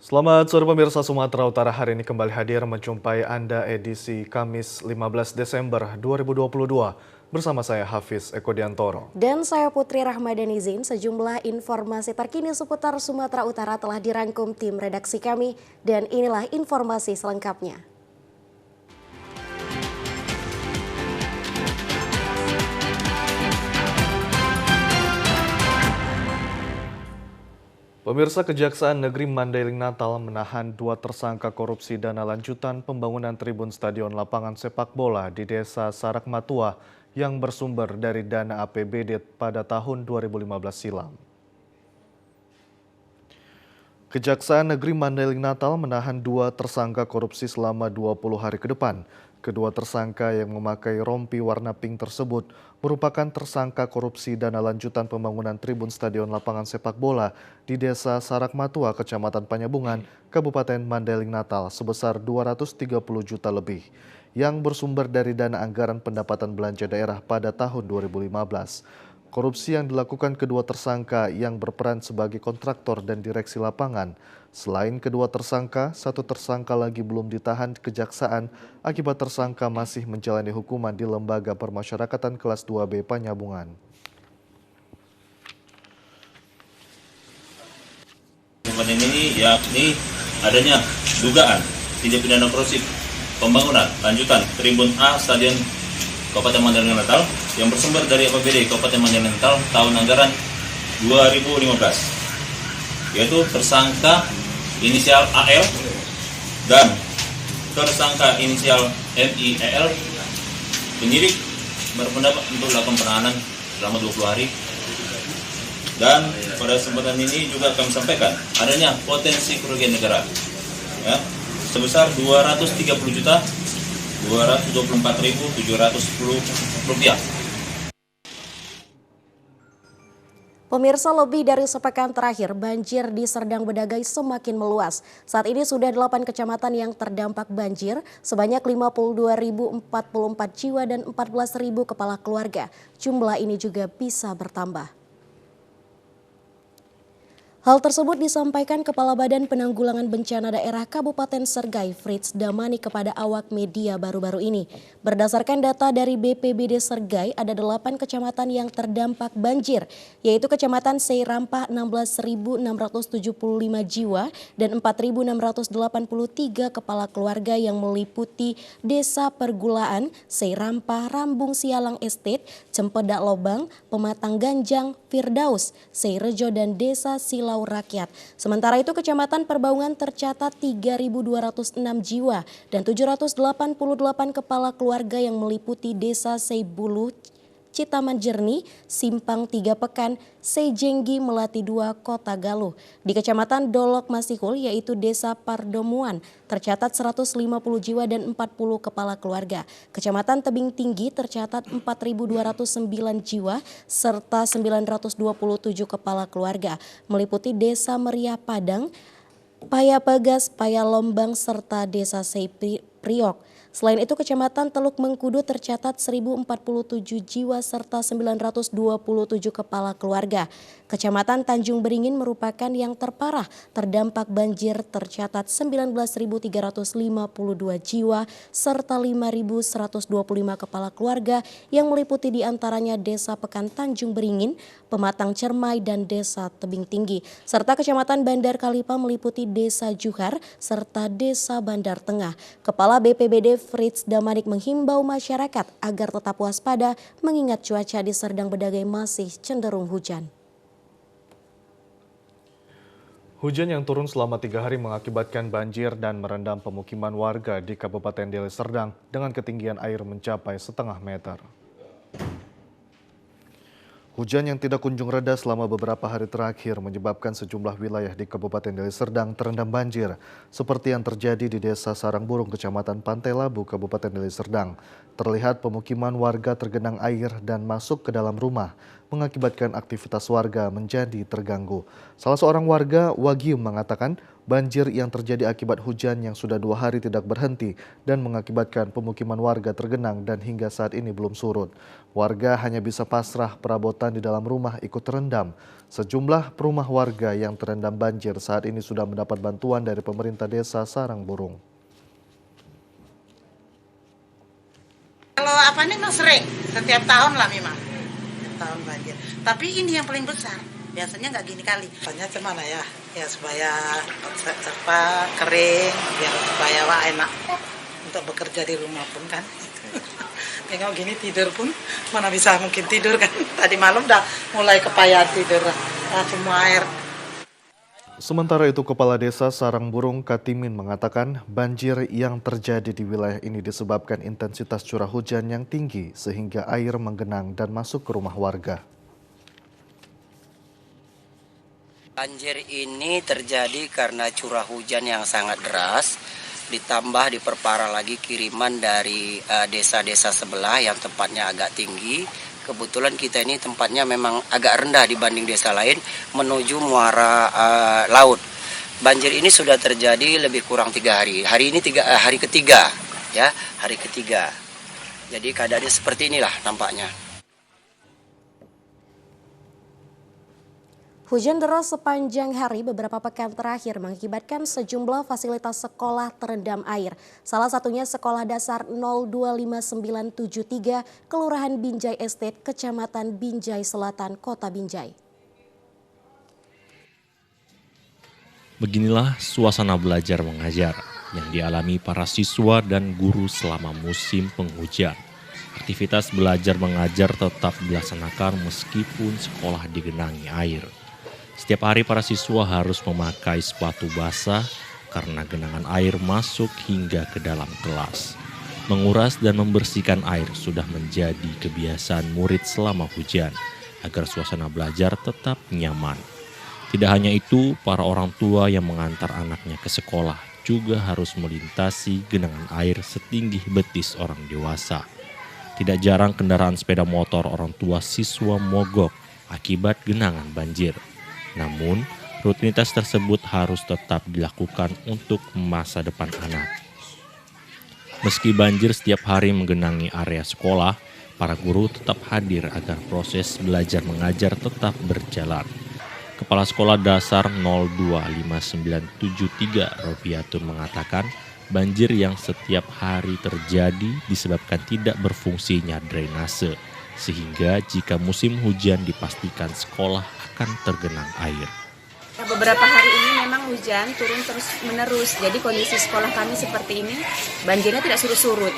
Selamat sore pemirsa Sumatera Utara, hari ini kembali hadir menjumpai Anda edisi Kamis 15 Desember 2022 bersama saya Hafiz Eko Diantoro. Dan saya Putri Rahmadani Zain. Sejumlah informasi terkini seputar Sumatera Utara telah dirangkum tim redaksi kami dan inilah informasi selengkapnya. Pemirsa, Kejaksaan Negeri Mandailing Natal menahan 2 tersangka korupsi dana lanjutan pembangunan tribun stadion lapangan sepak bola di Desa Sarak Matua yang bersumber dari dana APBD pada tahun 2015 silam. Kejaksaan Negeri Mandailing Natal menahan 2 tersangka korupsi selama 20 hari ke depan. Kedua tersangka yang memakai rompi warna pink tersebut merupakan tersangka korupsi dana lanjutan pembangunan tribun stadion lapangan sepak bola di Desa Sarak Matua, Kecamatan Panyabungan, Kabupaten Mandailing Natal sebesar 230 juta lebih yang bersumber dari dana anggaran pendapatan belanja daerah pada tahun 2015. Korupsi yang dilakukan kedua tersangka yang berperan sebagai kontraktor dan direksi lapangan. Selain kedua tersangka, satu tersangka lagi belum ditahan kejaksaan akibat tersangka masih menjalani hukuman di Lembaga Permasyarakatan kelas 2B Panyabungan. Hukuman ini yakni adanya dugaan tindak pidana korupsi pembangunan lanjutan Tribun A Stadion Kabupaten Mandailing Natal yang bersumber dari APBD Kabupaten Mandailing Natal tahun anggaran 2015, yaitu tersangka inisial AL dan tersangka inisial MIEL. Penyidik berpendapat untuk melakukan penahanan selama 20 hari. Dan pada kesempatan ini juga kami sampaikan adanya potensi kerugian negara ya, sebesar 224.710 rupiah. Pemirsa, lebih dari sepekan terakhir banjir di Serdang Bedagai semakin meluas. Saat ini sudah 8 kecamatan yang terdampak banjir, sebanyak 52.044 jiwa dan 14.000 kepala keluarga. Jumlah ini juga bisa bertambah. Hal tersebut disampaikan Kepala Badan Penanggulangan Bencana Daerah Kabupaten Sergai, Fritz Damani, kepada awak media baru-baru ini. Berdasarkan data dari BPBD Sergai, ada 8 kecamatan yang terdampak banjir, yaitu Kecamatan Seirampah 16.675 jiwa dan 4.683 kepala keluarga yang meliputi Desa Pergulaan, Seirampah, Rambung Sialang Estate, Cempedak Lobang, Pematang Ganjang, Firdaus, Seirejo, dan Desa Silau Rakyat. Sementara itu Kecamatan Perbaungan tercatat 3.206 jiwa dan 788 kepala keluarga yang meliputi Desa Seibulu, Citaman Jernih, Simpang 3 Pekan, Sejenggi, Melati 2, Kota Galuh. Di Kecamatan Dolok Masihul yaitu Desa Pardomuan tercatat 150 jiwa dan 40 kepala keluarga. Kecamatan Tebing Tinggi tercatat 4.209 jiwa serta 927 kepala keluarga, meliputi Desa Meriah Padang, Payapagas, Payalombang serta Desa Seipriok. Selain itu Kecamatan Teluk Mengkudu tercatat 1.047 jiwa serta 927 kepala keluarga. Kecamatan Tanjung Beringin merupakan yang terparah, terdampak banjir tercatat 19.352 jiwa serta 5.125 kepala keluarga yang meliputi diantaranya Desa Pekan Tanjung Beringin, Pematang Cermai, dan Desa Tebing Tinggi. Serta Kecamatan Bandar Kalipa meliputi Desa Juhar serta Desa Bandar Tengah. Kepala BPBD Fritz Damanik menghimbau masyarakat agar tetap waspada mengingat cuaca di Serdang Bedagai masih cenderung hujan. Hujan yang turun selama 3 hari mengakibatkan banjir dan merendam pemukiman warga di Kabupaten Deli Serdang dengan ketinggian air mencapai setengah meter. Hujan yang tidak kunjung reda selama beberapa hari terakhir menyebabkan sejumlah wilayah di Kabupaten Deli Serdang terendam banjir, seperti yang terjadi di Desa Sarangburung, Kecamatan Pantai Labu, Kabupaten Deli Serdang. Terlihat pemukiman warga tergenang air dan masuk ke dalam rumah, mengakibatkan aktivitas warga menjadi terganggu. Salah seorang warga, Wagium, mengatakan Banjir yang terjadi akibat hujan yang sudah 2 hari tidak berhenti dan mengakibatkan pemukiman warga tergenang dan hingga saat ini belum surut. Warga hanya bisa pasrah, perabotan di dalam rumah ikut terendam. Sejumlah rumah warga yang terendam banjir saat ini sudah mendapat bantuan dari pemerintah desa Sarangburung. Kalau apa ini memang sering, setiap tahun lah memang, setiap tahun banjir. Tapi ini yang paling besar, biasanya nggak gini kali. Soalnya gimana ya, supaya cepat kering, biar supaya enak untuk bekerja di rumah pun kan. Tengok gini tidur pun, mana bisa mungkin tidur kan. Tadi malam udah mulai kepayahan tidur, semua air. Sementara itu, Kepala Desa Sarangburung Katimin mengatakan banjir yang terjadi di wilayah ini disebabkan intensitas curah hujan yang tinggi sehingga air menggenang dan masuk ke rumah warga. Banjir ini terjadi karena curah hujan yang sangat deras, ditambah diperparah lagi kiriman dari desa-desa sebelah yang tempatnya agak tinggi. Kebetulan kita ini tempatnya memang agak rendah dibanding desa lain menuju muara laut. Banjir ini sudah terjadi lebih kurang 3 hari. Hari ini hari ketiga, ya, hari ketiga. Jadi keadaannya seperti inilah nampaknya. Hujan deras sepanjang hari beberapa pekan terakhir mengakibatkan sejumlah fasilitas sekolah terendam air. Salah satunya Sekolah Dasar 025973, Kelurahan Binjai Estate, Kecamatan Binjai Selatan, Kota Binjai. Beginilah suasana belajar mengajar yang dialami para siswa dan guru selama musim penghujan. Aktivitas belajar mengajar tetap dilaksanakan meskipun sekolah digenangi air. Setiap hari para siswa harus memakai sepatu basah karena genangan air masuk hingga ke dalam kelas. Menguras dan membersihkan air sudah menjadi kebiasaan murid selama hujan agar suasana belajar tetap nyaman. Tidak hanya itu, para orang tua yang mengantar anaknya ke sekolah juga harus melintasi genangan air setinggi betis orang dewasa. Tidak jarang kendaraan sepeda motor orang tua siswa mogok akibat genangan banjir. Namun, rutinitas tersebut harus tetap dilakukan untuk masa depan anak. Meski banjir setiap hari menggenangi area sekolah, para guru tetap hadir agar proses belajar mengajar tetap berjalan. Kepala Sekolah Dasar 025973 Rofiatun mengatakan, banjir yang setiap hari terjadi disebabkan tidak berfungsinya drainase, sehingga jika musim hujan dipastikan sekolah akan tergenang air. Beberapa hari ini memang hujan turun terus menerus, jadi kondisi sekolah kami seperti ini, banjirnya tidak surut-surut.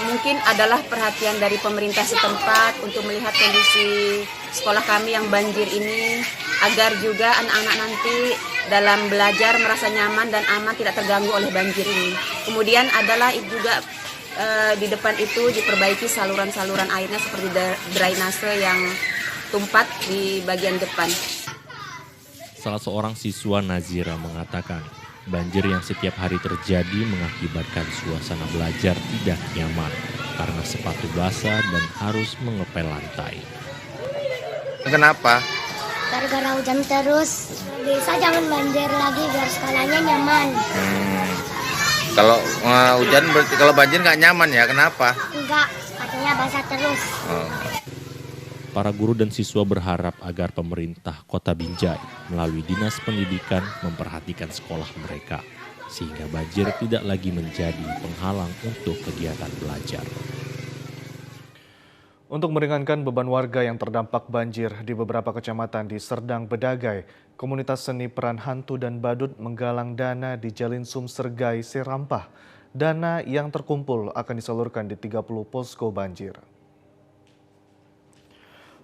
Mungkin adalah perhatian dari pemerintah setempat untuk melihat kondisi sekolah kami yang banjir ini, agar juga anak-anak nanti dalam belajar merasa nyaman dan aman, tidak terganggu oleh banjir ini. Kemudian adalah juga di depan itu diperbaiki saluran-saluran airnya seperti drainase yang tumpat di bagian depan. Salah seorang siswa Nazira mengatakan, banjir yang setiap hari terjadi mengakibatkan suasana belajar tidak nyaman karena sepatu basah dan harus mengepel lantai. Kenapa? Gara-gara hujan terus, bisa jangan banjir lagi biar sekolahnya nyaman. Kalau hujan berarti kalau banjir nggak nyaman ya, kenapa? Enggak, katanya basah terus. Para guru dan siswa berharap agar pemerintah Kota Binjai melalui Dinas Pendidikan memperhatikan sekolah mereka, sehingga banjir tidak lagi menjadi penghalang untuk kegiatan belajar. Untuk meringankan beban warga yang terdampak banjir di beberapa kecamatan di Serdang Bedagai, komunitas seni peran hantu dan badut menggalang dana di Jalinsum Sergai Serampah. Dana yang terkumpul akan disalurkan di 30 posko banjir.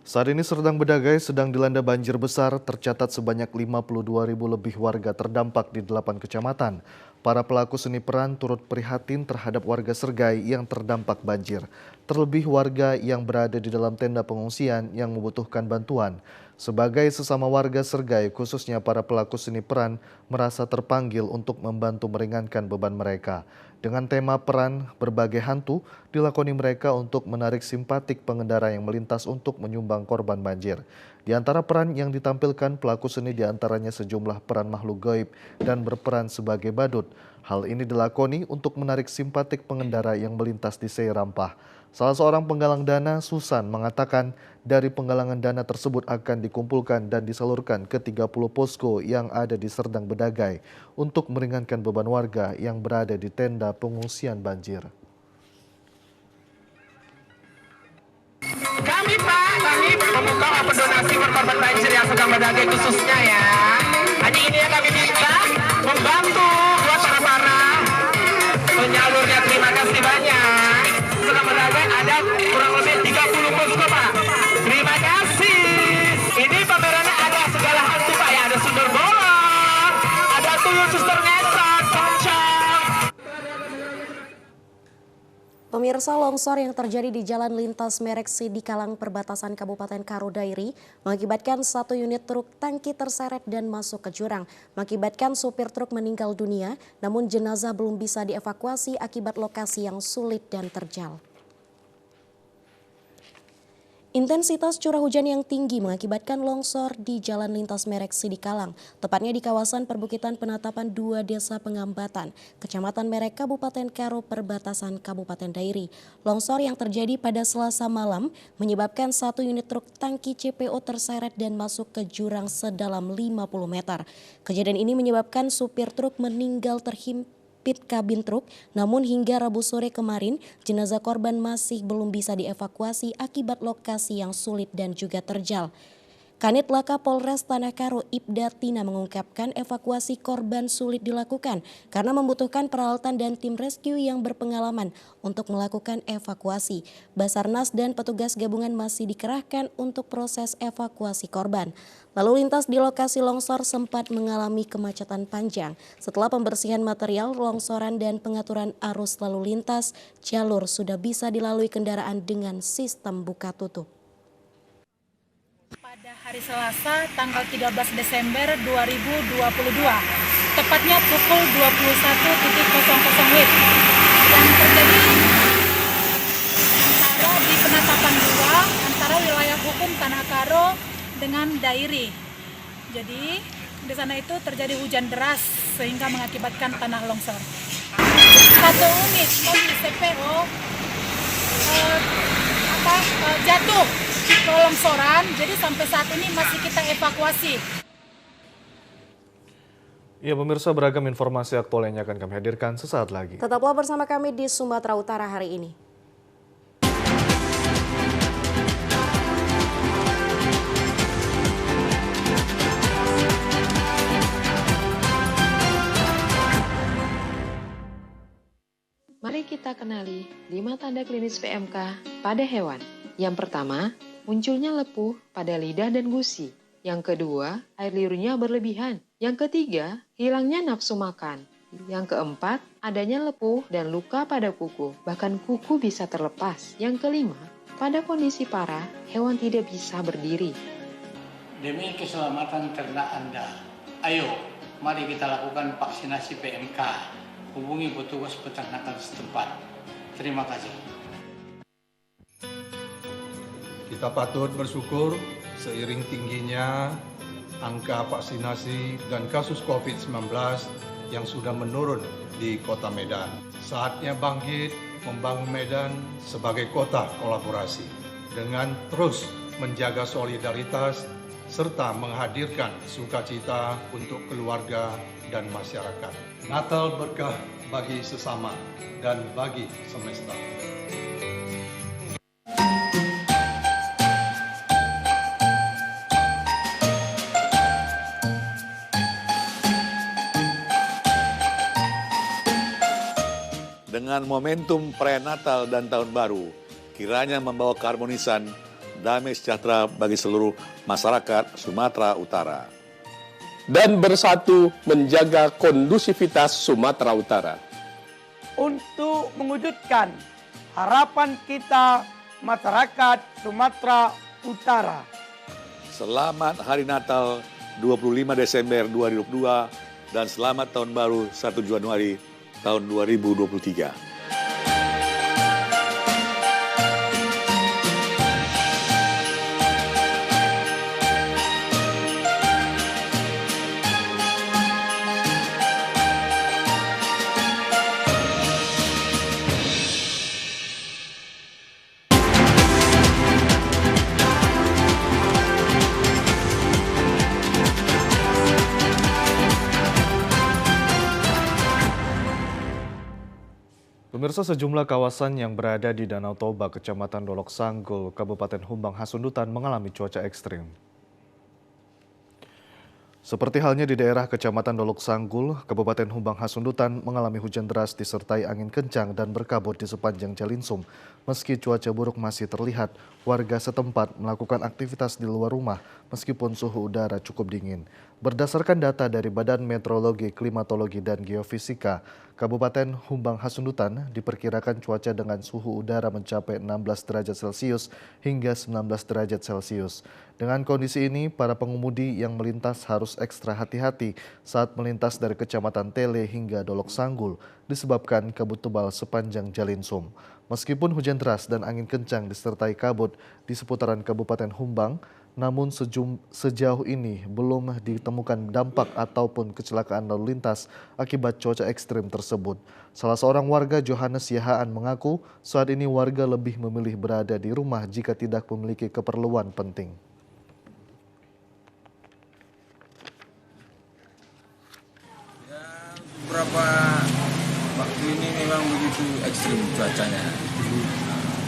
Saat ini Serdang Bedagai sedang dilanda banjir besar, tercatat sebanyak 52.000 lebih warga terdampak di 8 kecamatan. Para pelaku seni peran turut prihatin terhadap warga Sergai yang terdampak banjir. Terlebih warga yang berada di dalam tenda pengungsian yang membutuhkan bantuan. Sebagai sesama warga Sergai, khususnya para pelaku seni peran, merasa terpanggil untuk membantu meringankan beban mereka. Dengan tema peran berbagai hantu, dilakoni mereka untuk menarik simpatik pengendara yang melintas untuk menyumbang korban banjir. Di antara peran yang ditampilkan pelaku seni diantaranya sejumlah peran makhluk gaib dan berperan sebagai badut. Hal ini dilakoni untuk menarik simpatik pengendara yang melintas di Seirampah. Salah seorang penggalang dana, Susan, mengatakan dari penggalangan dana tersebut akan dikumpulkan dan disalurkan ke 30 posko yang ada di Serdang Bedagai untuk meringankan beban warga yang berada di tenda pengungsian banjir. Kami membuka donasi korban banjir yang sedang berdagai khususnya ya. Hanya ini yang kami minta membantu buat para penyalurnya. Terima kasih banyak. Sedang berdagai ada kurang lebih 30 posko Pak. Terima kasih. Ini pamerannya ada segala hantu Pak ya. Ada sundel bolong, ada tuyul suster ngesot, pocong. Pemirsa, longsor yang terjadi di Jalan Lintas Mereksi di Kalang perbatasan Kabupaten Karo Dairi mengakibatkan 1 unit truk tangki terseret dan masuk ke jurang. Mengakibatkan supir truk meninggal dunia, namun jenazah belum bisa dievakuasi akibat lokasi yang sulit dan terjal. Intensitas curah hujan yang tinggi mengakibatkan longsor di Jalan Lintas Mereksi di Kalang, tepatnya di kawasan perbukitan penatapan 2 Desa Pengambatan, Kecamatan Merek, Kabupaten Karo, perbatasan Kabupaten Dairi. Longsor yang terjadi pada Selasa malam menyebabkan 1 unit truk tangki CPO terseret dan masuk ke jurang sedalam 50 meter. Kejadian ini menyebabkan supir truk meninggal terhimpit kabin truk, namun hingga Rabu sore kemarin jenazah korban masih belum bisa dievakuasi akibat lokasi yang sulit dan juga terjal. Kanit Laka Polres Tanah Karo Ibda Tina mengungkapkan evakuasi korban sulit dilakukan karena membutuhkan peralatan dan tim rescue yang berpengalaman untuk melakukan evakuasi. Basarnas dan petugas gabungan masih dikerahkan untuk proses evakuasi korban. Lalu lintas di lokasi longsor sempat mengalami kemacetan panjang. Setelah pembersihan material, longsoran dan pengaturan arus lalu lintas, jalur sudah bisa dilalui kendaraan dengan sistem buka tutup. Pada hari Selasa tanggal 13 Desember 2022, tepatnya pukul 21.00 WIB, yang terjadi antara di penatapan 2 antara wilayah hukum Tanah Karo dengan Dairi. Jadi di sana itu terjadi hujan deras sehingga mengakibatkan tanah longsor. 1 unit mobil CPO jatuh ke longsoran, jadi sampai saat ini masih kita evakuasi. Ya pemirsa, beragam informasi aktual yang akan kami hadirkan sesaat lagi. Tetaplah bersama kami di Sumatera Utara hari ini. Mari kita kenali 5 tanda klinis PMK pada hewan. Yang pertama, munculnya lepuh pada lidah dan gusi. Yang kedua, air liurnya berlebihan. Yang ketiga, hilangnya nafsu makan. Yang keempat, adanya lepuh dan luka pada kuku. Bahkan kuku bisa terlepas. Yang kelima, pada kondisi parah, hewan tidak bisa berdiri. Demi keselamatan ternak Anda, ayo mari kita lakukan vaksinasi PMK. Hubungi petugas peternakan setempat. Terima kasih. Kita patut bersyukur seiring tingginya angka vaksinasi dan kasus COVID-19 yang sudah menurun di Kota Medan. Saatnya bangkit membangun Medan sebagai kota kolaborasi dengan terus menjaga solidaritas serta menghadirkan sukacita untuk keluarga dan masyarakat. Natal berkah bagi sesama dan bagi semesta. Dengan momentum perayaan Natal dan Tahun Baru, kiranya membawa keharmonisan, damai sejahtera bagi seluruh masyarakat Sumatera Utara. Dan bersatu menjaga kondusivitas Sumatera Utara. Untuk mewujudkan harapan kita masyarakat Sumatera Utara. Selamat Hari Natal 25 Desember 2022 dan selamat Tahun Baru 1 Januari tahun 2023. Pemirsa, sejumlah kawasan yang berada di Danau Toba, Kecamatan Dolok Sanggul, Kabupaten Humbang Hasundutan mengalami cuaca ekstrim. Seperti halnya di daerah Kecamatan Dolok Sanggul, Kabupaten Humbang Hasundutan mengalami hujan deras disertai angin kencang dan berkabut di sepanjang Jalinsum. Meski cuaca buruk masih terlihat, warga setempat melakukan aktivitas di luar rumah meskipun suhu udara cukup dingin. Berdasarkan data dari Badan Meteorologi, Klimatologi, dan Geofisika, Kabupaten Humbang Hasundutan diperkirakan cuaca dengan suhu udara mencapai 16 derajat Celcius hingga 19 derajat Celcius. Dengan kondisi ini, para pengemudi yang melintas harus ekstra hati-hati saat melintas dari Kecamatan Tele hingga Dolok Sanggul disebabkan kabut tebal sepanjang Jalinsum. Meskipun hujan deras dan angin kencang disertai kabut di seputaran Kabupaten Humbang, namun sejauh ini belum ditemukan dampak ataupun kecelakaan lalu lintas akibat cuaca ekstrim tersebut. Salah seorang warga, Johannes Yahaan, mengaku saat ini warga lebih memilih berada di rumah jika tidak memiliki keperluan penting. Beberapa waktu ini memang begitu ekstrim cuacanya,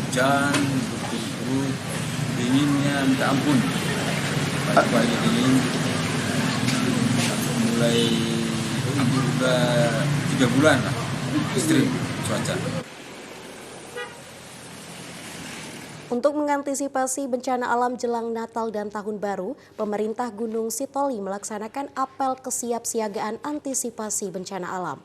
hujan, berturut-turut, dinginnya minta ampun, pagi-pagi dingin, mulai udah 3 bulan lah, ekstrim cuaca. Untuk mengantisipasi bencana alam jelang Natal dan Tahun Baru, pemerintah Gunung Sitoli melaksanakan apel kesiapsiagaan antisipasi bencana alam.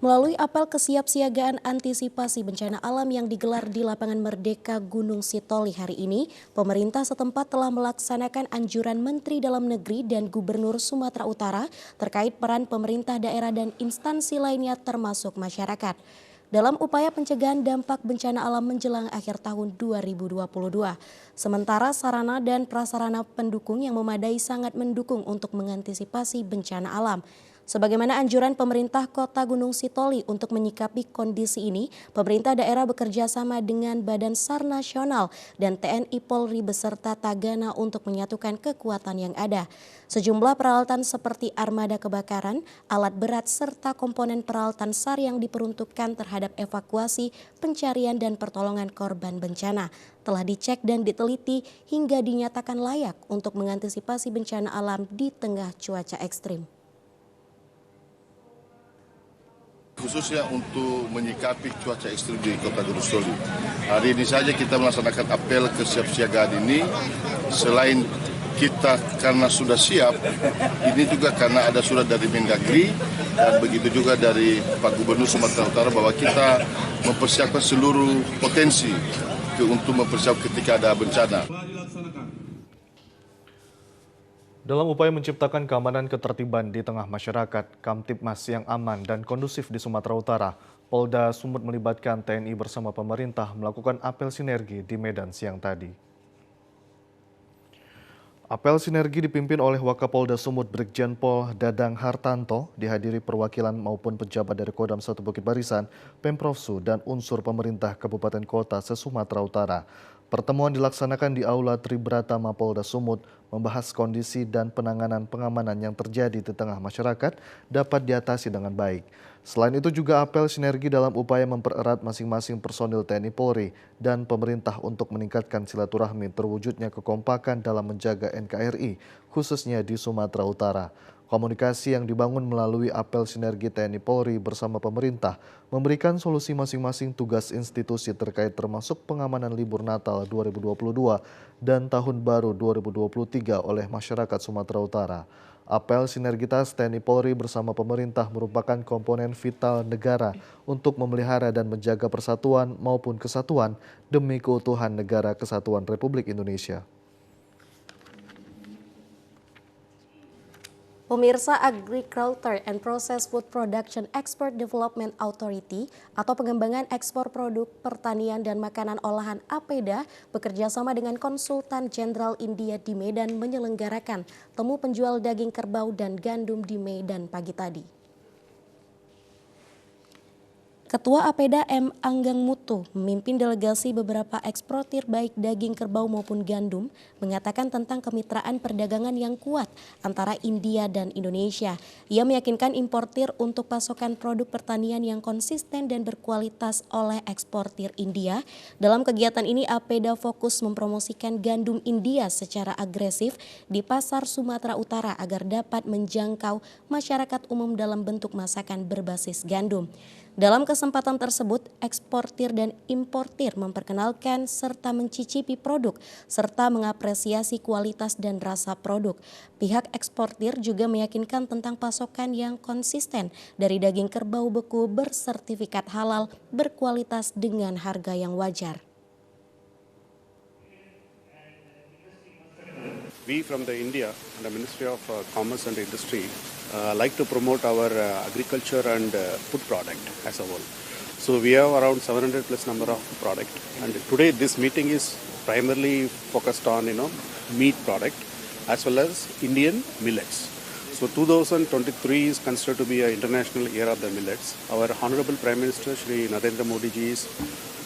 Melalui apel kesiapsiagaan antisipasi bencana alam yang digelar di Lapangan Merdeka Gunung Sitoli hari ini, pemerintah setempat telah melaksanakan anjuran Menteri Dalam Negeri dan Gubernur Sumatera Utara terkait peran pemerintah daerah dan instansi lainnya termasuk masyarakat dalam upaya pencegahan dampak bencana alam menjelang akhir tahun 2022. Sementara sarana dan prasarana pendukung yang memadai sangat mendukung untuk mengantisipasi bencana alam. Sebagaimana anjuran pemerintah Kota Gunung Sitoli untuk menyikapi kondisi ini, pemerintah daerah bekerja sama dengan Badan SAR Nasional dan TNI Polri beserta Tagana untuk menyatukan kekuatan yang ada. Sejumlah peralatan seperti armada kebakaran, alat berat, serta komponen peralatan SAR yang diperuntukkan terhadap evakuasi, pencarian, dan pertolongan korban bencana telah dicek dan diteliti hingga dinyatakan layak untuk mengantisipasi bencana alam di tengah cuaca ekstrim. Khususnya untuk menyikapi cuaca ekstrim di Kota Gunung Sitoli. Hari ini saja kita melaksanakan apel kesiapsiagaan ini. Selain kita karena sudah siap, ini juga karena ada surat dari Mendagri dan begitu juga dari Pak Gubernur Sumatera Utara bahwa kita mempersiapkan seluruh potensi untuk mempersiapkan ketika ada bencana. Dalam upaya menciptakan keamanan ketertiban di tengah masyarakat, Kamtibmas yang aman dan kondusif di Sumatera Utara, Polda Sumut melibatkan TNI bersama pemerintah melakukan apel sinergi di Medan siang tadi. Apel sinergi dipimpin oleh Wakapolda Sumut Brigjen Pol Dadang Hartanto, dihadiri perwakilan maupun pejabat dari Kodam 1 Bukit Barisan, Pemprovsu, dan unsur pemerintah Kabupaten Kota se-Sumatera Utara. Pertemuan dilaksanakan di Aula Tribrata Mapolda Sumut, membahas kondisi dan penanganan pengamanan yang terjadi di tengah masyarakat dapat diatasi dengan baik. Selain itu juga apel sinergi dalam upaya mempererat masing-masing personil TNI Polri dan pemerintah untuk meningkatkan silaturahmi terwujudnya kekompakan dalam menjaga NKRI, khususnya di Sumatera Utara. Komunikasi yang dibangun melalui apel sinergi TNI Polri bersama pemerintah memberikan solusi masing-masing tugas institusi terkait termasuk pengamanan libur Natal 2022 dan Tahun Baru 2023 oleh masyarakat Sumatera Utara. Apel sinergitas TNI Polri bersama pemerintah merupakan komponen vital negara untuk memelihara dan menjaga persatuan maupun kesatuan demi keutuhan Negara Kesatuan Republik Indonesia. Pemirsa, Agriculture and Processed Food Production Export Development Authority atau pengembangan ekspor produk pertanian dan makanan olahan APEDA bekerja sama dengan konsultan jenderal India di Medan menyelenggarakan temu penjual daging kerbau dan gandum di Medan pagi tadi. Ketua APEDA M. Anggang Mutu memimpin delegasi beberapa eksportir baik daging kerbau maupun gandum mengatakan tentang kemitraan perdagangan yang kuat antara India dan Indonesia. Ia meyakinkan importir untuk pasokan produk pertanian yang konsisten dan berkualitas oleh eksportir India. Dalam kegiatan ini APEDA fokus mempromosikan gandum India secara agresif di pasar Sumatera Utara agar dapat menjangkau masyarakat umum dalam bentuk masakan berbasis gandum. Dalam kesempatan tersebut, eksportir dan importir memperkenalkan serta mencicipi produk serta mengapresiasi kualitas dan rasa produk. Pihak eksportir juga meyakinkan tentang pasokan yang konsisten dari daging kerbau beku bersertifikat halal berkualitas dengan harga yang wajar. We from the India, the Ministry of Commerce and Industry, like to promote our agriculture and food product as a whole. So we have around 700 plus number of product, and today this meeting is primarily focused on meat product as well as Indian millets. So 2023 is considered to be an international year of the millets. Our Honorable Prime Minister Shri Narendra Modi ji is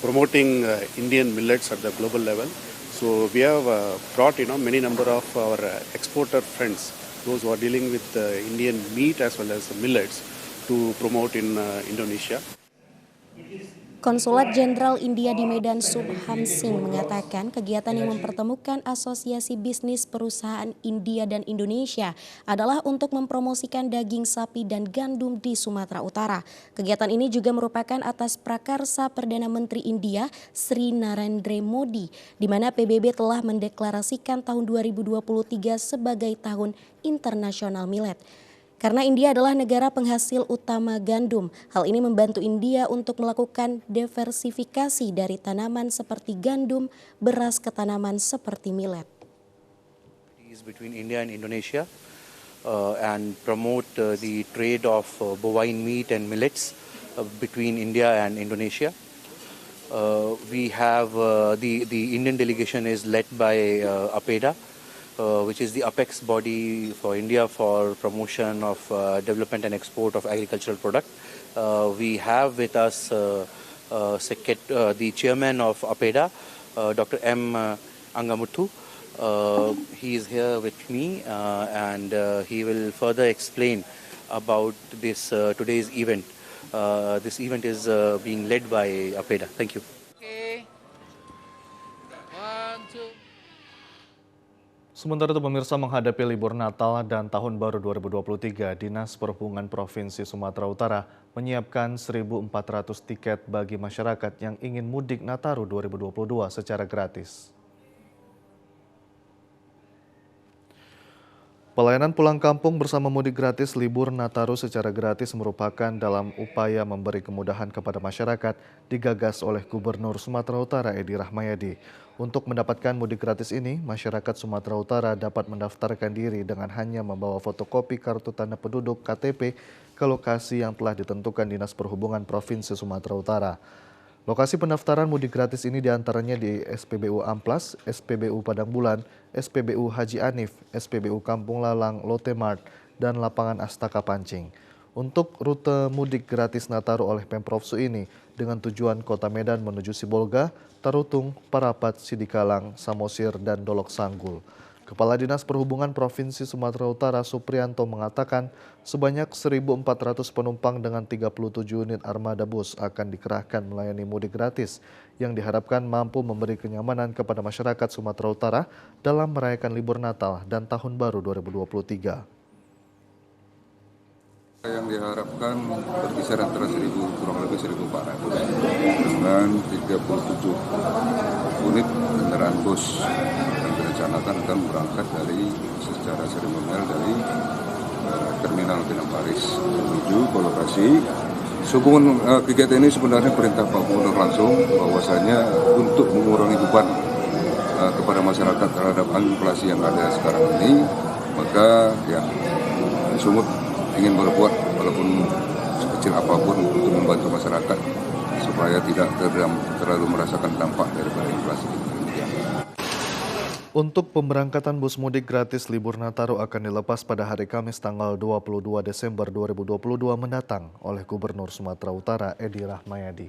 promoting Indian millets at the global level. So we have brought many number of our exporter friends, those who are dealing with Indian meat as well as millets, to promote in Indonesia. Konsulat Jenderal India di Medan Subhan Singh mengatakan kegiatan yang mempertemukan asosiasi bisnis perusahaan India dan Indonesia adalah untuk mempromosikan daging sapi dan gandum di Sumatera Utara. Kegiatan ini juga merupakan atas prakarsa Perdana Menteri India Sri Narendra Modi, di mana PBB telah mendeklarasikan tahun 2023 sebagai Tahun Internasional Millet. Karena India adalah negara penghasil utama gandum, hal ini membantu India untuk melakukan diversifikasi dari tanaman seperti gandum, beras ke tanaman seperti millet. Between India and Indonesia and promote the trade of bovine meat and millets between India and Indonesia. We have the Indian delegation is led by APEDA. Which is the apex body for India for promotion of development and export of agricultural product. We have with us the chairman of APEDA, Dr. M. Angamuthu. He is here with me and he will further explain about this today's event. This event is being led by APEDA. Thank you. Sementara itu pemirsa, menghadapi libur Natal dan Tahun Baru 2023, Dinas Perhubungan Provinsi Sumatera Utara menyiapkan 1.400 tiket bagi masyarakat yang ingin mudik Nataru 2022 secara gratis. Pelayanan pulang kampung bersama mudik gratis libur Nataru secara gratis merupakan dalam upaya memberi kemudahan kepada masyarakat digagas oleh Gubernur Sumatera Utara Edi Rahmayadi. Untuk mendapatkan mudik gratis ini, masyarakat Sumatera Utara dapat mendaftarkan diri dengan hanya membawa fotokopi kartu tanda penduduk KTP ke lokasi yang telah ditentukan Dinas Perhubungan Provinsi Sumatera Utara. Lokasi pendaftaran mudik gratis ini diantaranya di SPBU Amplas, SPBU Padang Bulan, SPBU Haji Anif, SPBU Kampung Lalang, Lotte Mart, dan Lapangan Astaka Pancing. Untuk rute mudik gratis Nataru oleh Pemprov Su ini dengan tujuan Kota Medan menuju Sibolga, Tarutung, Parapat, Sidikalang, Samosir, dan Dolok Sanggul. Kepala Dinas Perhubungan Provinsi Sumatera Utara Suprianto mengatakan sebanyak 1.400 penumpang dengan 37 unit armada bus akan dikerahkan melayani mudik gratis yang diharapkan mampu memberi kenyamanan kepada masyarakat Sumatera Utara dalam merayakan libur Natal dan Tahun Baru 2023. Yang diharapkan berkisar antara 1.000 kurang lebih 1.400 dengan 37 unit kendaraan bus yang direncanakan akan berangkat dari secara seremonial dari Terminal Pinang Paris menuju ke lokasi. Sehubungan kegiatan ini sebenarnya perintah Pak Gubernur langsung bahwasanya untuk mengurangi beban kepada masyarakat terhadap inflasi yang ada sekarang ini, maka ya Sumut ingin berbuat walaupun sekecil apapun untuk membantu masyarakat supaya tidak terlalu merasakan dampak daripada inflasi. Untuk pemberangkatan bus mudik gratis libur Nataru akan dilepas pada hari Kamis tanggal 22 Desember 2022 mendatang oleh Gubernur Sumatera Utara Edi Rahmayadi.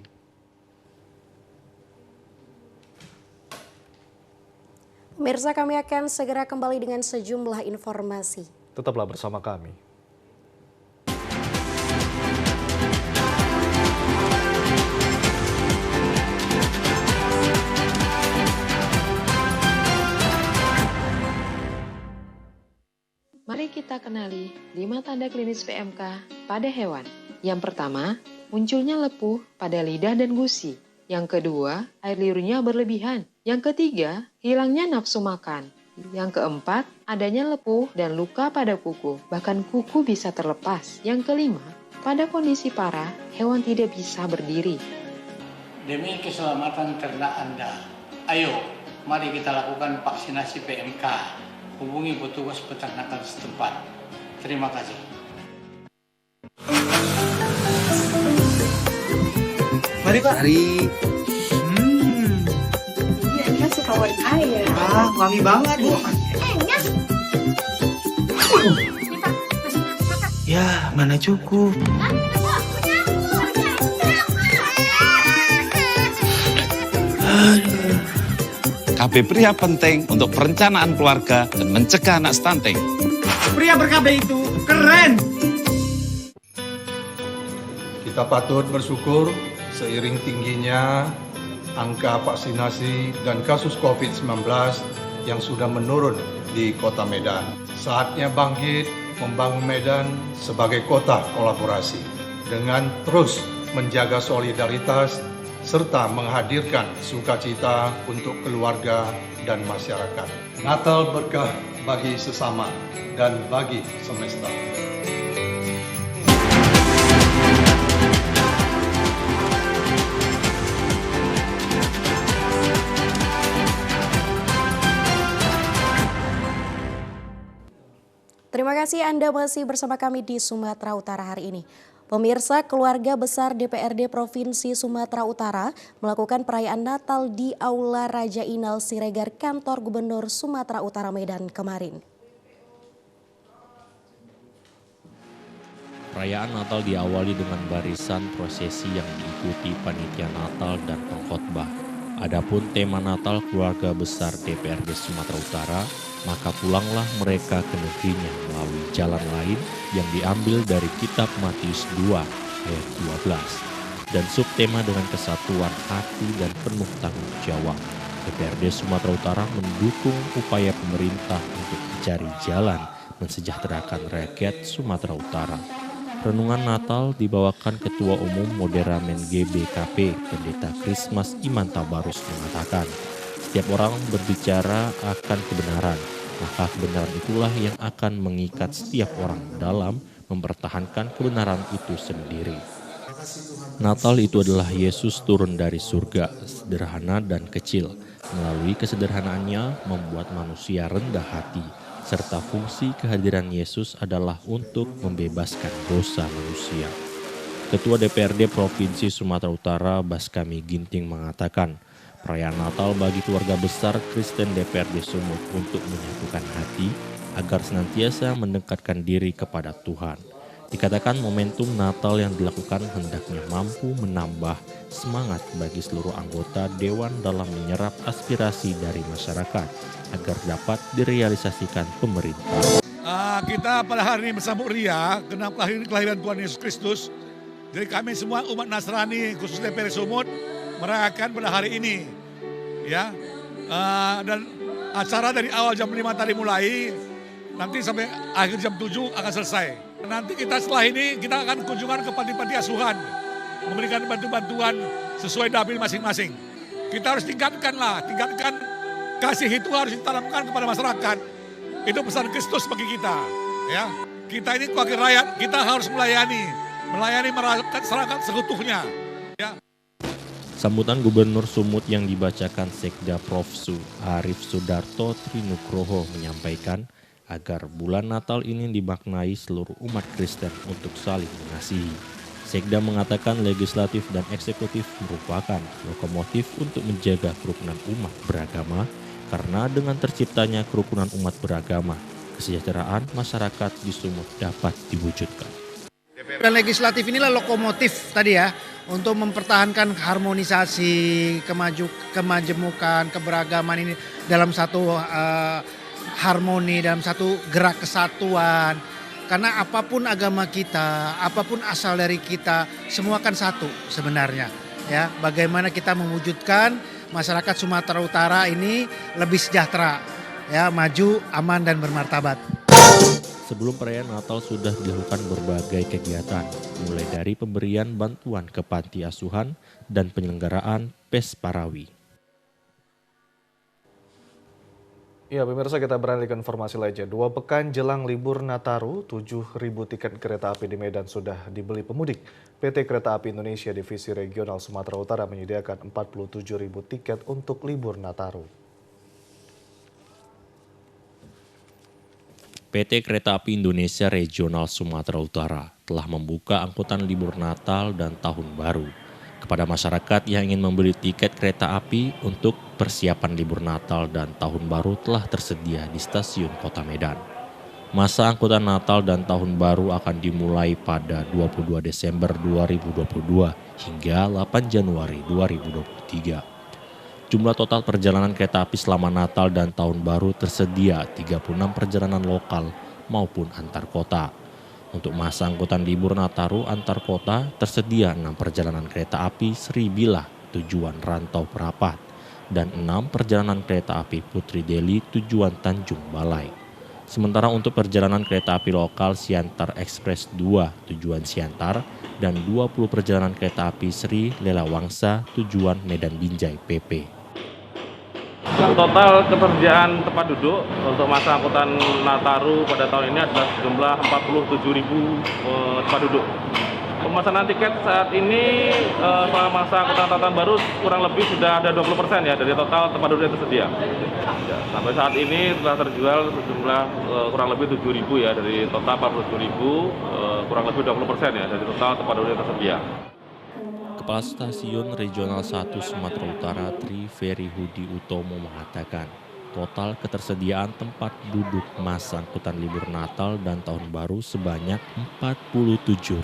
Pemirsa, kami akan segera kembali dengan sejumlah informasi. Tetaplah bersama kami. Mari kita kenali 5 tanda klinis PMK pada hewan. Yang pertama, munculnya lepuh pada lidah dan gusi. Yang kedua, air liurnya berlebihan. Yang ketiga, hilangnya nafsu makan. Yang keempat, adanya lepuh dan luka pada kuku. Bahkan kuku bisa terlepas. Yang kelima, pada kondisi parah, hewan tidak bisa berdiri. Demi keselamatan ternak Anda, ayo mari kita lakukan vaksinasi PMK. Hubungi petugas peternakan setempat. Terima kasih. Mari Pak. Mari. Iya, ini masih kawan air. Wangi banget Bu. Enak. Ya, mana cukup. KB pria penting untuk perencanaan keluarga dan mencegah anak stunting. Pria ber-KB itu keren. Kita patut bersyukur seiring tingginya angka vaksinasi dan kasus COVID-19 yang sudah menurun di Kota Medan. Saatnya bangkit membangun Medan sebagai kota kolaborasi dengan terus menjaga solidaritas serta menghadirkan sukacita untuk keluarga dan masyarakat. Natal berkah bagi sesama dan bagi semesta. Terima kasih Anda masih bersama kami di Sumatera Utara hari ini. Pemirsa, keluarga besar DPRD Provinsi Sumatera Utara melakukan perayaan Natal di Aula Raja Inal Siregar Kantor Gubernur Sumatera Utara Medan kemarin. Perayaan Natal diawali dengan barisan prosesi yang diikuti panitia Natal dan pengkhotbah. Adapun tema Natal keluarga besar DPRD Sumatera Utara, maka pulanglah mereka ke negerinya melalui jalan lain yang diambil dari kitab Matius 2 ayat 12. Dan subtema dengan kesatuan hati dan penuh tanggung jawab. DPRD Sumatera Utara mendukung upaya pemerintah untuk mencari jalan mensejahterakan rakyat Sumatera Utara. Renungan Natal dibawakan Ketua Umum Modera Men GBKP, Pendeta Krismas Iman Tabarus mengatakan, setiap orang berbicara akan kebenaran, maka kebenaran itulah yang akan mengikat setiap orang dalam mempertahankan kebenaran itu sendiri. Natal itu adalah Yesus turun dari surga, sederhana dan kecil. Melalui kesederhanaannya membuat manusia rendah hati, serta fungsi kehadiran Yesus adalah untuk membebaskan dosa manusia. Ketua DPRD Provinsi Sumatera Utara Baskami Ginting mengatakan, perayaan Natal bagi keluarga besar Kristen DPRD Sumut untuk menyatukan hati agar senantiasa mendekatkan diri kepada Tuhan. Dikatakan momentum Natal yang dilakukan hendaknya mampu menambah semangat bagi seluruh anggota Dewan dalam menyerap aspirasi dari masyarakat agar dapat direalisasikan pemerintah. Kita pada hari ini bersambut ria karena kelahiran Tuhan Yesus Kristus. Jadi kami semua umat Nasrani khusus DPRD Sumut merayakan pada hari ini, ya. Dan acara dari awal jam 5 tadi mulai, nanti sampai akhir jam 7 akan selesai. Nanti kita setelah ini kita akan kunjungan ke panti-panti asuhan, memberikan bantuan sesuai dapil masing-masing. Kita harus tingkatkan kasih itu harus ditanamkan kepada masyarakat. Itu pesan Kristus bagi kita, ya. Kita ini wakil rakyat, kita harus melayani masyarakat seutuhnya, ya. Sambutan Gubernur Sumut yang dibacakan Sekda Prof. Arif Sudarto Trinugroho menyampaikan agar bulan Natal ini dimaknai seluruh umat Kristen untuk saling mengasihi. Sekda mengatakan legislatif dan eksekutif merupakan lokomotif untuk menjaga kerukunan umat beragama, karena dengan terciptanya kerukunan umat beragama, kesejahteraan masyarakat di Sumut dapat diwujudkan. Dan legislatif inilah lokomotif tadi ya, untuk mempertahankan harmonisasi, kemajemukan, keberagaman ini dalam satu harmoni, dalam satu gerak kesatuan. Karena apapun agama kita, apapun asal dari kita, semua kan satu sebenarnya. Ya, bagaimana kita mewujudkan masyarakat Sumatera Utara ini lebih sejahtera, ya, maju, aman dan bermartabat. Sebelum perayaan Natal sudah dilakukan berbagai kegiatan, mulai dari pemberian bantuan ke panti asuhan dan penyelenggaraan PES Parawi. Ya, pemirsa, kita beralih ke informasi lainnya. 2 pekan jelang libur Nataru, 7.000 tiket kereta api di Medan sudah dibeli pemudik. PT Kereta Api Indonesia Divisi Regional Sumatera Utara menyediakan 47.000 tiket untuk libur Nataru. PT Kereta Api Indonesia Regional Sumatera Utara telah membuka angkutan libur Natal dan Tahun Baru kepada masyarakat yang ingin membeli tiket kereta api untuk persiapan libur Natal dan Tahun Baru telah tersedia di stasiun Kota Medan. Masa angkutan Natal dan Tahun Baru akan dimulai pada 22 Desember 2022 hingga 8 Januari 2023. Jumlah total perjalanan kereta api selama Natal dan Tahun Baru tersedia 36 perjalanan lokal maupun antar kota. Untuk masa angkutan libur Nataru antar kota tersedia 6 perjalanan kereta api Sri Bilah tujuan Rantau Perapat dan 6 perjalanan kereta api Putri Deli tujuan Tanjung Balai. Sementara untuk perjalanan kereta api lokal Siantar Express 2 tujuan Siantar dan 20 perjalanan kereta api Sri Lela Wangsa tujuan Medan Binjai PP. Total ketersediaan tempat duduk untuk masa angkutan Nataru pada tahun ini adalah sejumlah 47.000 tempat duduk. Pemesanan tiket saat ini selama masa angkutan Tahun Baru kurang lebih sudah ada 20% ya dari total tempat duduk yang tersedia. Ya, sampai saat ini telah terjual sejumlah kurang lebih 7.000 ya, dari total 47.000 kurang lebih 20% ya dari total tempat duduk yang tersedia. Kepala Stasiun Regional 1 Sumatera Utara Tri Ferry Hudi Utomo mengatakan total ketersediaan tempat duduk masa angkutan libur Natal dan Tahun Baru sebanyak 47.000.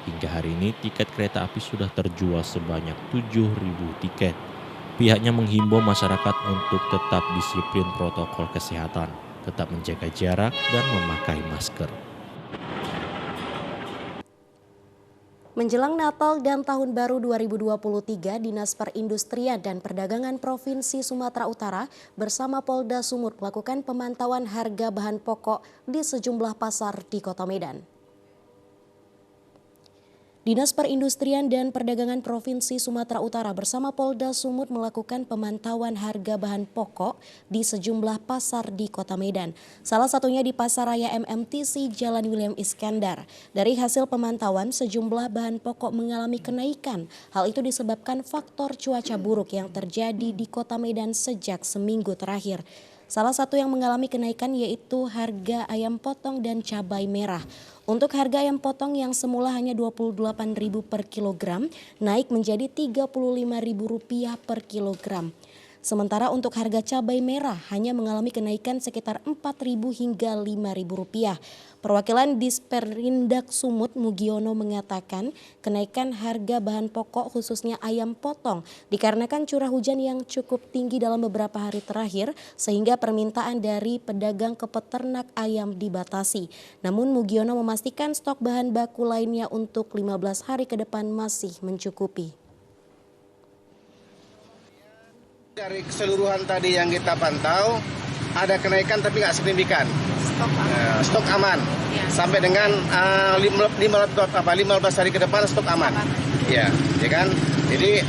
Hingga hari ini tiket kereta api sudah terjual sebanyak 7.000 tiket. Pihaknya menghimbau masyarakat untuk tetap disiplin protokol kesehatan, tetap menjaga jarak dan memakai masker. Menjelang Natal dan Tahun Baru 2023, Dinas Perindustrian dan Perdagangan Provinsi Sumatera Utara bersama Polda Sumut melakukan pemantauan harga bahan pokok di sejumlah pasar di Kota Medan. Dinas Perindustrian dan Perdagangan Provinsi Sumatera Utara bersama Polda Sumut melakukan pemantauan harga bahan pokok di sejumlah pasar di Kota Medan. Salah satunya di Pasar Raya MMTC Jalan William Iskandar. Dari hasil pemantauan, sejumlah bahan pokok mengalami kenaikan. Hal itu disebabkan faktor cuaca buruk yang terjadi di Kota Medan sejak seminggu terakhir. Salah satu yang mengalami kenaikan yaitu harga ayam potong dan cabai merah. Untuk harga ayam potong yang semula hanya Rp28.000 per kilogram, naik menjadi Rp35.000 per kilogram. Sementara untuk harga cabai merah hanya mengalami kenaikan sekitar Rp4.000 hingga Rp5.000. Perwakilan Disperindak Sumut Mugiono mengatakan kenaikan harga bahan pokok khususnya ayam potong dikarenakan curah hujan yang cukup tinggi dalam beberapa hari terakhir sehingga permintaan dari pedagang ke peternak ayam dibatasi. Namun Mugiono memastikan stok bahan baku lainnya untuk 15 hari ke depan masih mencukupi. Dari keseluruhan tadi yang kita pantau, ada kenaikan tapi nggak signifikan. Stok aman. Ya. Sampai dengan 15 hari ke depan stok aman. Ya kan? Jadi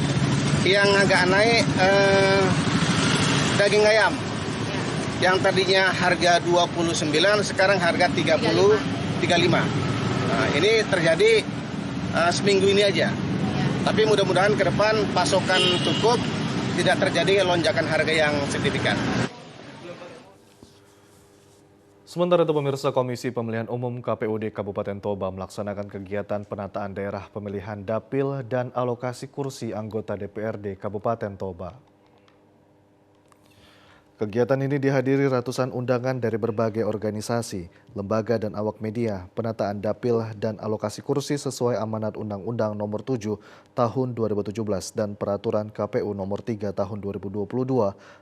yang agak naik daging ayam. Yang tadinya harga 29 sekarang harga 35. Nah, ini terjadi seminggu ini aja. Tapi mudah-mudahan ke depan pasokan cukup, tidak terjadi lonjakan harga yang signifikan. Sementara itu pemirsa, Komisi Pemilihan Umum KPUD Kabupaten Toba melaksanakan kegiatan penataan daerah pemilihan dapil dan alokasi kursi anggota DPRD Kabupaten Toba. Kegiatan ini dihadiri ratusan undangan dari berbagai organisasi, lembaga dan awak media. Penataan dapil dan alokasi kursi sesuai amanat Undang-Undang Nomor 7 Tahun 2017 dan Peraturan KPU Nomor 3 Tahun 2022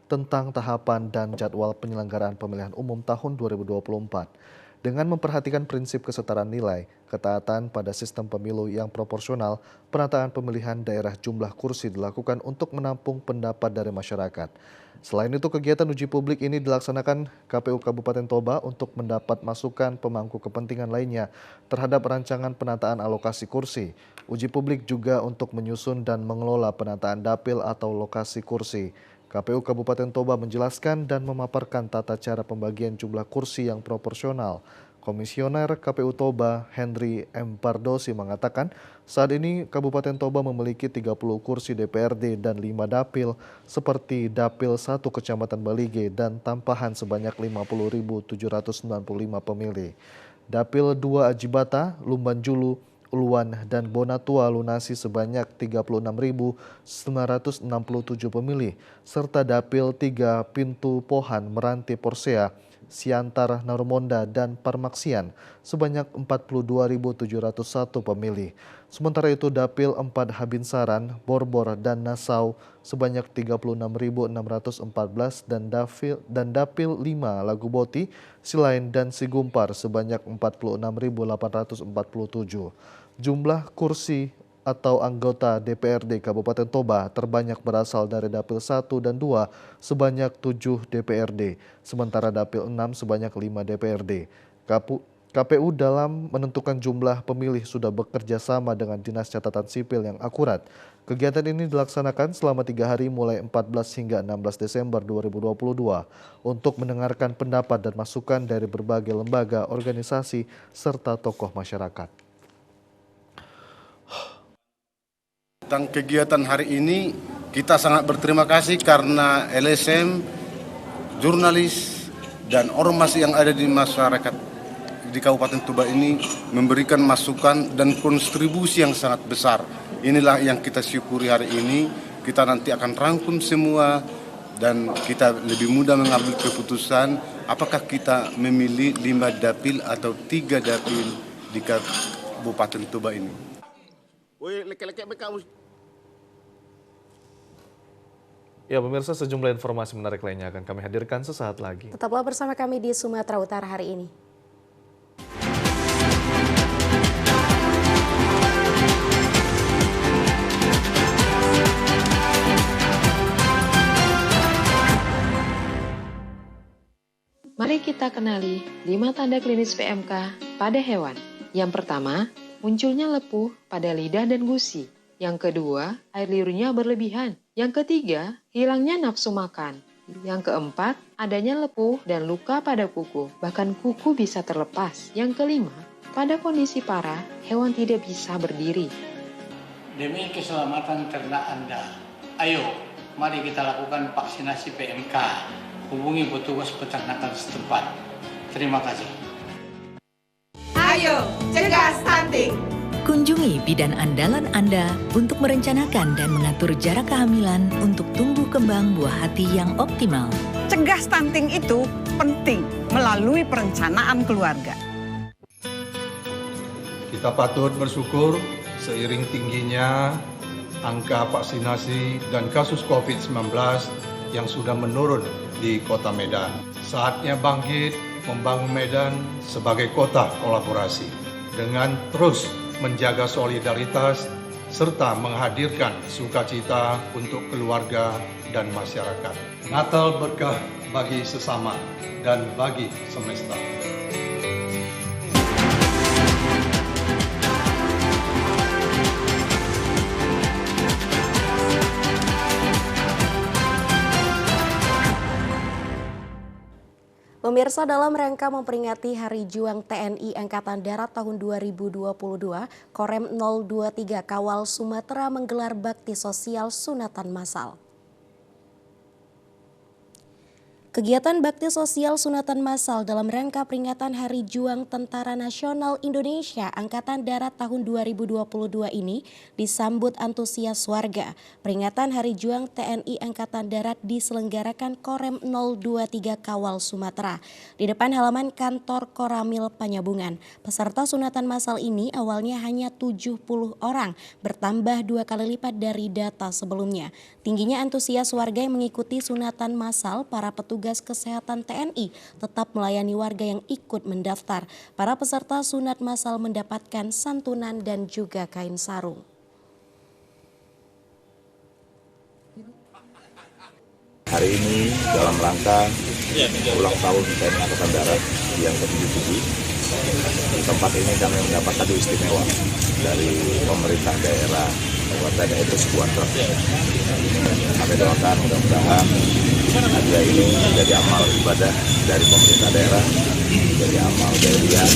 tentang tahapan dan jadwal penyelenggaraan pemilihan umum tahun 2024. Dengan memperhatikan prinsip kesetaraan nilai, ketaatan pada sistem pemilu yang proporsional, penataan pemilihan daerah jumlah kursi dilakukan untuk menampung pendapat dari masyarakat. Selain itu, kegiatan uji publik ini dilaksanakan KPU Kabupaten Toba untuk mendapat masukan pemangku kepentingan lainnya terhadap rancangan penataan alokasi kursi. Uji publik juga untuk menyusun dan mengelola penataan dapil atau lokasi kursi. KPU Kabupaten Toba menjelaskan dan memaparkan tata cara pembagian jumlah kursi yang proporsional. Komisioner KPU Toba, Henry M. Pardosi mengatakan, saat ini Kabupaten Toba memiliki 30 kursi DPRD dan 5 dapil, seperti Dapil 1 Kecamatan Balige dan tampahan sebanyak 50.795 pemilih. Dapil 2 Ajibata, Lumban Julu, Uluan dan Bonatua lunasi sebanyak 36.967 pemilih, serta Dapil 3 Pintu Pohan Meranti Porsea, Siantar Narumonda dan Parmaksian sebanyak 42.701 pemilih. Sementara itu Dapil 4 Habinsaran, Borbor dan Nasau sebanyak 36.614 dan Dapil 5 Laguboti, Silain dan Sigumpar sebanyak 46.847. Jumlah kursi atau anggota DPRD Kabupaten Toba terbanyak berasal dari Dapil 1 dan 2 sebanyak 7 DPRD, sementara Dapil 6 sebanyak 5 DPRD. KPU dalam menentukan jumlah pemilih sudah bekerja sama dengan Dinas Catatan Sipil yang akurat. Kegiatan ini dilaksanakan selama 3 hari mulai 14 hingga 16 Desember 2022 untuk mendengarkan pendapat dan masukan dari berbagai lembaga, organisasi, serta tokoh masyarakat. Tentang kegiatan hari ini, kita sangat berterima kasih karena LSM, jurnalis, dan ormas yang ada di masyarakat di Kabupaten Toba ini memberikan masukan dan kontribusi yang sangat besar. Inilah yang kita syukuri hari ini. Kita nanti akan rangkum semua dan kita lebih mudah mengambil keputusan apakah kita memilih 5 dapil atau 3 dapil di Kabupaten Toba ini. Ya pemirsa, sejumlah informasi menarik lainnya akan kami hadirkan sesaat lagi. Tetaplah bersama kami di Sumatera Utara hari ini. Mari kita kenali 5 tanda klinis PMK pada hewan. Yang pertama, munculnya lepuh pada lidah dan gusi. Yang kedua, air liurnya berlebihan. Yang ketiga, hilangnya nafsu makan. Yang keempat, adanya lepuh dan luka pada kuku. Bahkan kuku bisa terlepas. Yang kelima, pada kondisi parah, hewan tidak bisa berdiri. Demi keselamatan ternak Anda, ayo mari kita lakukan vaksinasi PMK. Hubungi petugas peternakan setempat. Terima kasih. Ayo, cegah stunting. Kunjungi bidan andalan Anda untuk merencanakan dan mengatur jarak kehamilan untuk tumbuh kembang buah hati yang optimal. Cegah stunting itu penting melalui perencanaan keluarga. Kita patut bersyukur seiring tingginya angka vaksinasi dan kasus COVID-19 yang sudah menurun di Kota Medan. Saatnya bangkit membangun Medan sebagai kota kolaborasi dengan terus menjaga solidaritas serta menghadirkan sukacita untuk keluarga dan masyarakat. Natal berkah bagi sesama dan bagi semesta. Pemirsa, dalam rangka memperingati Hari Juang TNI Angkatan Darat tahun 2022, Korem 023 Kawal Sumatera menggelar bakti sosial sunatan massal. Kegiatan bakti sosial sunatan massal dalam rangka peringatan Hari Juang Tentara Nasional Indonesia Angkatan Darat tahun 2022 ini disambut antusias warga. Peringatan Hari Juang TNI Angkatan Darat diselenggarakan Korem 023 Kawal Sumatera di depan halaman kantor Koramil Panyabungan. Peserta sunatan massal ini awalnya hanya 70 orang, bertambah 2 kali lipat dari data sebelumnya. Tingginya antusias warga yang mengikuti sunatan massal, para petugas kesehatan TNI tetap melayani warga yang ikut mendaftar. Para peserta sunat massal mendapatkan santunan dan juga kain sarung. Hari ini dalam rangka ulang tahun TNI Angkatan Darat yang ke-77, di tempat ini kami mendapat hadiah istimewa dari pemerintah daerah Kabupaten itu sebuah truk. Kami doakan mudah-mudahan hadiah ini menjadi amal ibadah dari pemerintah daerah, menjadi amal jariah.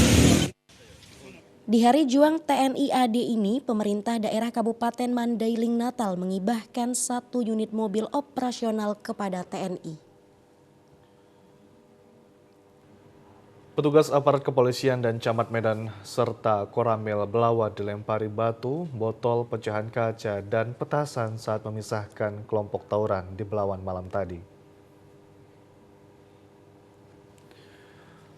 Di Hari Juang TNI AD ini, pemerintah daerah Kabupaten Mandailing Natal mengibahkan 1 unit mobil operasional kepada TNI. Petugas aparat kepolisian dan Camat Medan serta Koramil Belawa dilempari batu, botol pecahan kaca, dan petasan saat memisahkan kelompok tawuran di Belawan malam tadi.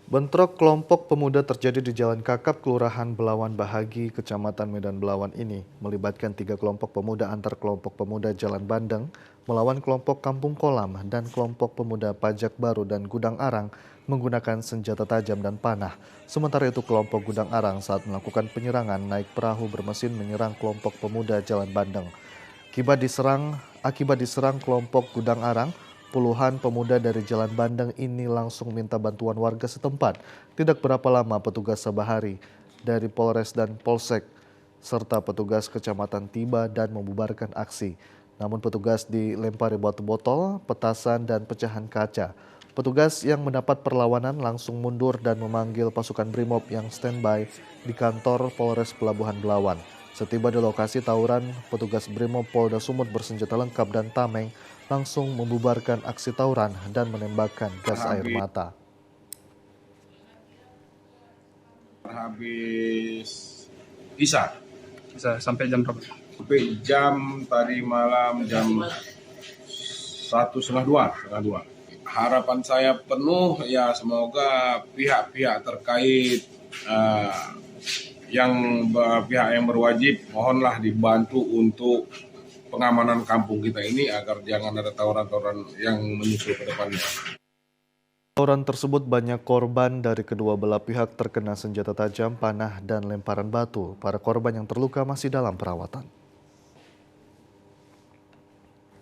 Bentrok kelompok pemuda terjadi di Jalan Kakap, Kelurahan Belawan Bahagi, Kecamatan Medan Belawan ini melibatkan 3 kelompok pemuda antar kelompok pemuda Jalan Bandeng melawan kelompok Kampung Kolam dan kelompok pemuda Pajak Baru dan Gudang Arang menggunakan senjata tajam dan panah. Sementara itu kelompok Gudang Arang saat melakukan penyerangan naik perahu bermesin menyerang kelompok pemuda Jalan Bandeng. Akibat diserang kelompok Gudang Arang, puluhan pemuda dari Jalan Bandeng ini langsung minta bantuan warga setempat. Tidak berapa lama petugas Sabahari dari Polres dan Polsek serta petugas kecamatan tiba dan membubarkan aksi. Namun petugas dilempari batu botol, petasan, dan pecahan kaca. Petugas yang mendapat perlawanan langsung mundur dan memanggil pasukan Brimob yang standby di kantor Polres Pelabuhan Belawan. Setiba di lokasi tawuran, petugas Brimob Polda Sumut bersenjata lengkap dan tameng langsung membubarkan aksi tawuran dan menembakkan gas air mata. Habis Isa sampai jam berapa? Sampai jam tadi malam jam 1:30. Harapan saya penuh ya semoga pihak-pihak terkait pihak yang berwajib mohonlah dibantu untuk pengamanan kampung kita ini agar jangan ada tawuran-tawuran yang menyusul ke depannya. Tawuran tersebut banyak korban dari kedua belah pihak terkena senjata tajam, panah, dan lemparan batu. Para korban yang terluka masih dalam perawatan.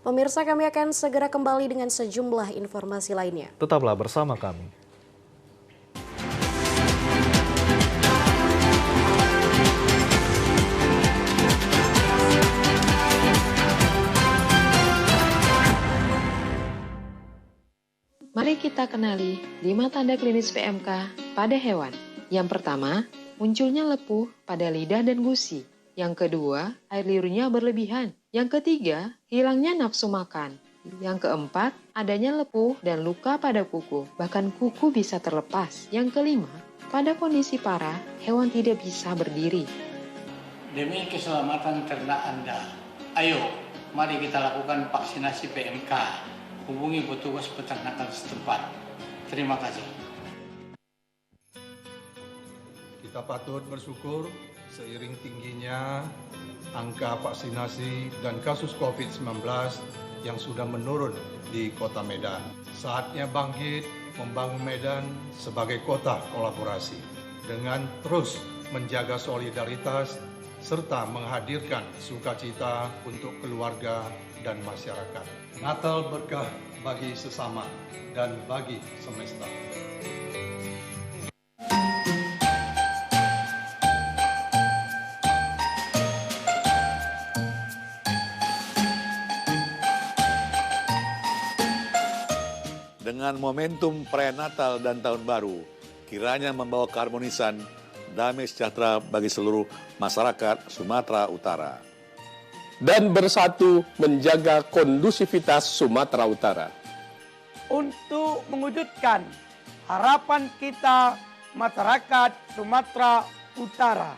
Pemirsa, kami akan segera kembali dengan sejumlah informasi lainnya. Tetaplah bersama kami. Mari kita kenali 5 tanda klinis PMK pada hewan. Yang pertama, munculnya lepuh pada lidah dan gusi. Yang kedua, air liurnya berlebihan. Yang ketiga, hilangnya nafsu makan. Yang keempat, adanya lepuh dan luka pada kuku. Bahkan kuku bisa terlepas. Yang kelima, pada kondisi parah, hewan tidak bisa berdiri. Demi keselamatan ternak Anda, ayo mari kita lakukan vaksinasi PMK. Hubungi petugas peternakan setempat. Terima kasih. Kita patut bersyukur seiring tingginya angka vaksinasi dan kasus COVID-19 yang sudah menurun di Kota Medan. Saatnya bangkit membangun Medan sebagai kota kolaborasi dengan terus menjaga solidaritas serta menghadirkan sukacita untuk keluarga dan masyarakat. Natal berkah bagi sesama dan bagi semesta. Dengan momentum perayaan Natal dan Tahun Baru, kiranya membawa keharmonisan, damai sejahtera bagi seluruh masyarakat Sumatera Utara. Dan bersatu menjaga kondusivitas Sumatera Utara. untuk mewujudkan harapan kita masyarakat Sumatera Utara.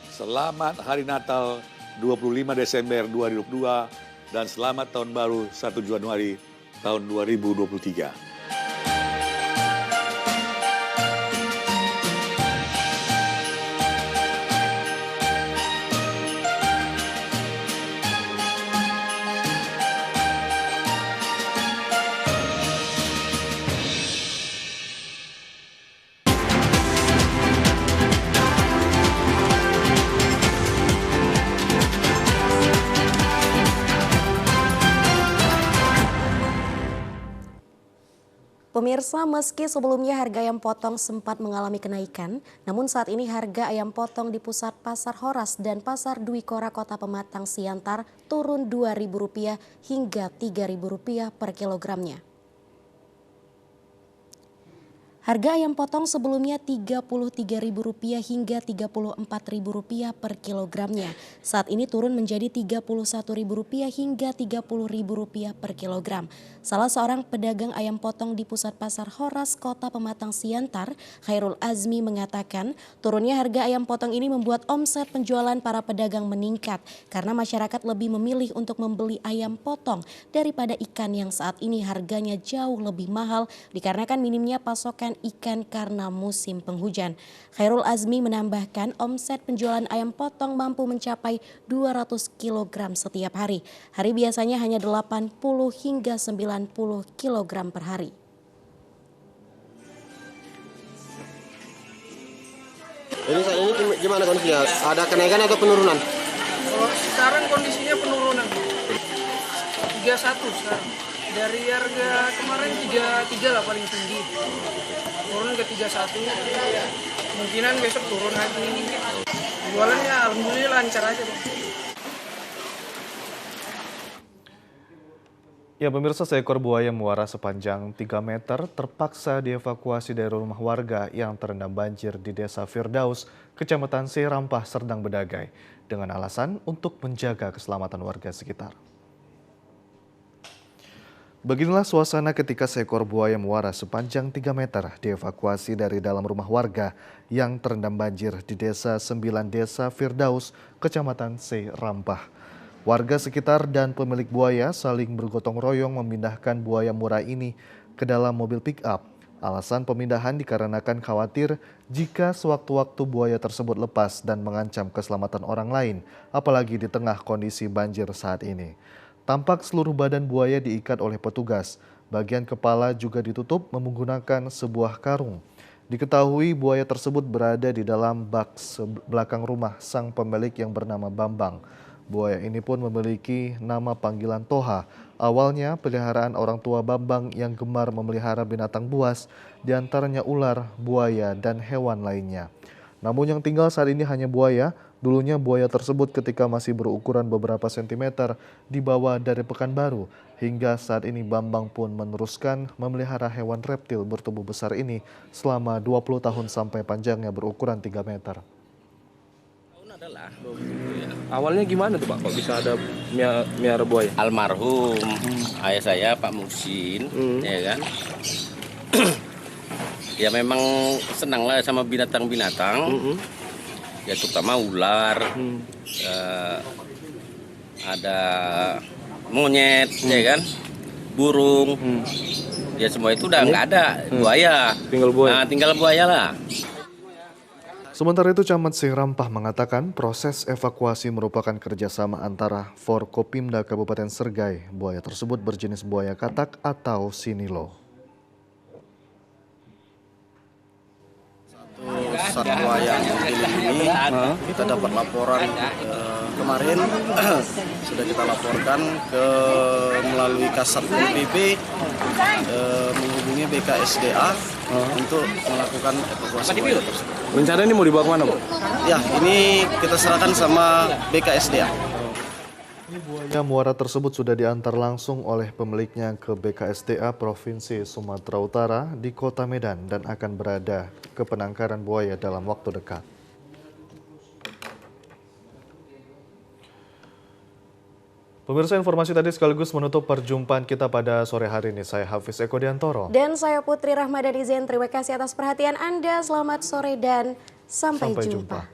Selamat Hari Natal 25 Desember 2022 dan selamat Tahun Baru 1 Januari tahun 2023. Pemirsa, meski sebelumnya harga ayam potong sempat mengalami kenaikan, namun saat ini harga ayam potong di pusat Pasar Horas dan Pasar Dwi Kora Kota Pematang Siantar turun Rp2.000 hingga Rp3.000 per kilogramnya. Harga ayam potong sebelumnya Rp33.000 hingga Rp34.000 per kilogramnya. Saat ini turun menjadi Rp31.000 hingga Rp30.000 per kilogram. Salah seorang pedagang ayam potong di pusat Pasar Horas Kota Pematang Siantar, Khairul Azmi mengatakan turunnya harga ayam potong ini membuat omset penjualan para pedagang meningkat karena masyarakat lebih memilih untuk membeli ayam potong daripada ikan yang saat ini harganya jauh lebih mahal dikarenakan minimnya pasokan ikan karena musim penghujan. Khairul Azmi menambahkan omset penjualan ayam potong mampu mencapai 200 kg setiap hari. Hari biasanya hanya 80 hingga 90 kg per hari. Jadi saat ini gimana kondisinya? Ada kenaikan atau penurunan? Kalau sekarang kondisinya penurunan. 31 sekarang. Dari harga kemarin 33 lah paling tinggi. Turun ke 31. Kemungkinan besok turun lagi. Jualannya alhamdulillah lancar aja. Ya pemirsa, seekor buaya muara sepanjang 3 meter terpaksa dievakuasi dari rumah warga yang terendam banjir di Desa Firdaus, Kecamatan Serampah, Serdang Bedagai, dengan alasan untuk menjaga keselamatan warga sekitar. Beginilah suasana ketika seekor buaya muara sepanjang 3 meter dievakuasi dari dalam rumah warga yang terendam banjir di Desa 9 Desa Firdaus, Kecamatan Serampah. Warga sekitar dan pemilik buaya saling bergotong royong memindahkan buaya muara ini ke dalam mobil pick-up. Alasan pemindahan dikarenakan khawatir jika sewaktu-waktu buaya tersebut lepas dan mengancam keselamatan orang lain, apalagi di tengah kondisi banjir saat ini. Tampak seluruh badan buaya diikat oleh petugas. Bagian kepala juga ditutup menggunakan sebuah karung. Diketahui buaya tersebut berada di dalam bak belakang rumah sang pemilik yang bernama Bambang. Buaya ini pun memiliki nama panggilan Toha. Awalnya peliharaan orang tua Bambang yang gemar memelihara binatang buas, diantaranya ular, buaya, dan hewan lainnya. Namun yang tinggal saat ini hanya buaya. Dulunya buaya tersebut ketika masih berukuran beberapa sentimeter dibawa dari Pekanbaru. Hingga saat ini Bambang pun meneruskan memelihara hewan reptil bertubuh besar ini selama 20 tahun sampai panjangnya berukuran 3 meter. Awalnya gimana tuh Pak, kok bisa ada miara buaya? Almarhum ayah saya Pak Musin, ya kan. Ya memang senang lah sama binatang-binatang. Ya terutama ular, ada monyet, ya kan, burung. Ya semua itu udah nggak ada, buaya. Tinggal buaya. Nah, tinggal buaya lah. Sementara itu, Camat Serampah mengatakan proses evakuasi merupakan kerjasama antara Forkopimda Kabupaten Sergai. Buaya tersebut berjenis buaya katak atau sinilo. Satwa yang dilindungi, kita dapat laporan kemarin sudah kita laporkan ke melalui Kasat PP menghubungi BKSDA untuk melakukan evakuasi buaya tersebut. Rencana ini mau dibawa kemana, Pak? Ya, ini kita serahkan sama BKSDA. Buaya muara tersebut sudah diantar langsung oleh pemiliknya ke BKSDA Provinsi Sumatera Utara di Kota Medan dan akan berada ke penangkaran buaya dalam waktu dekat. Pemirsa, informasi tadi sekaligus menutup perjumpaan kita pada sore hari ini. Saya Hafiz Eko Diantoro. Dan saya Putri Rahmadani Zain. Terima kasih atas perhatian Anda. Selamat sore dan sampai jumpa.